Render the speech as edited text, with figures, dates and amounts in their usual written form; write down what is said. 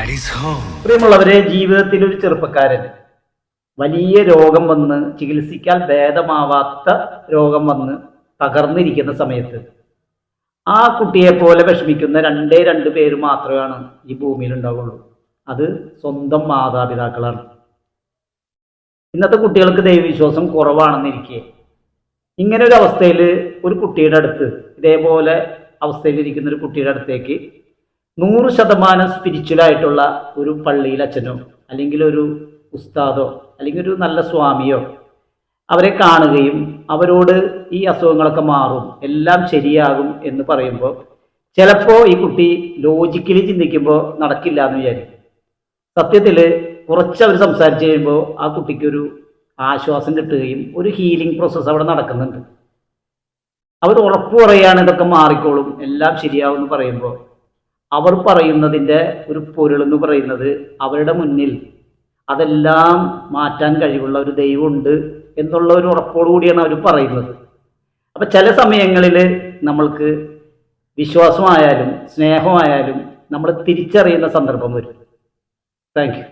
പ്രിയമുള്ളവരെ, ജീവിതത്തിൽ ഒരു ചെറുപ്പക്കാരൻ വലിയ രോഗം വന്ന് ചികിത്സിക്കാൻ ഭേദമാവാത്ത രോഗം വന്ന് തകർന്നിരിക്കുന്ന സമയത്ത് ആ കുട്ടിയെ പോലെ വിഷമിക്കുന്ന രണ്ട് പേര് മാത്രമാണ് ഈ ഭൂമിയിൽ ഉണ്ടാവുള്ളൂ. അത് സ്വന്തം മാതാപിതാക്കളാണ്. ഇന്നത്തെ കുട്ടികൾക്ക് ദൈവവിശ്വാസം കുറവാണെന്നിരിക്കെ ഇങ്ങനെ ഒരു അവസ്ഥയിൽ ഒരു കുട്ടിയുടെ അടുത്ത്, ഇതേപോലെ അവസ്ഥയിലിരിക്കുന്ന ഒരു കുട്ടിയുടെ അടുത്തേക്ക് 100% സ്പിരിച്വലായിട്ടുള്ള ഒരു പള്ളിയിൽ അച്ഛനോ അല്ലെങ്കിൽ ഒരു ഉസ്താദോ അല്ലെങ്കിൽ ഒരു നല്ല സ്വാമിയോ അവരെ കാണുകയും അവരോട് ഈ അസുഖങ്ങളൊക്കെ മാറും, എല്ലാം ശരിയാകും എന്ന് പറയുമ്പോൾ ചിലപ്പോൾ ഈ കുട്ടി ലോജിക്കലി ചിന്തിക്കുമ്പോൾ നടക്കില്ല എന്ന് വിചാരിക്കും. സത്യത്തിൽ കുറച്ച് അവർ സംസാരിച്ച് കഴിയുമ്പോൾ ആ കുട്ടിക്കൊരു ആശ്വാസം കിട്ടുകയും ഒരു ഹീലിംഗ് പ്രോസസ്സ് അവിടെ നടക്കുന്നുണ്ട്. അവർ ഉറപ്പ് പറയുകയാണ് ഇതൊക്കെ മാറിക്കോളും, എല്ലാം ശരിയാവും എന്ന് പറയുമ്പോൾ അവർ പറയുന്നതിൻ്റെ ഒരു പൊരുളെന്ന് പറയുന്നത് അവരുടെ മുന്നിൽ അതെല്ലാം മാറ്റാൻ കഴിവുള്ള ഒരു ദൈവമുണ്ട് എന്നുള്ള ഒരു ഉറപ്പോടു കൂടിയാണ് അവർ പറയുന്നത്. അപ്പം ചില സമയങ്ങളിൽ നമ്മൾക്ക് വിശ്വാസമായാലും സ്നേഹമായാലും നമ്മൾ തിരിച്ചറിയുന്ന സന്ദർഭം വരും. Thank you.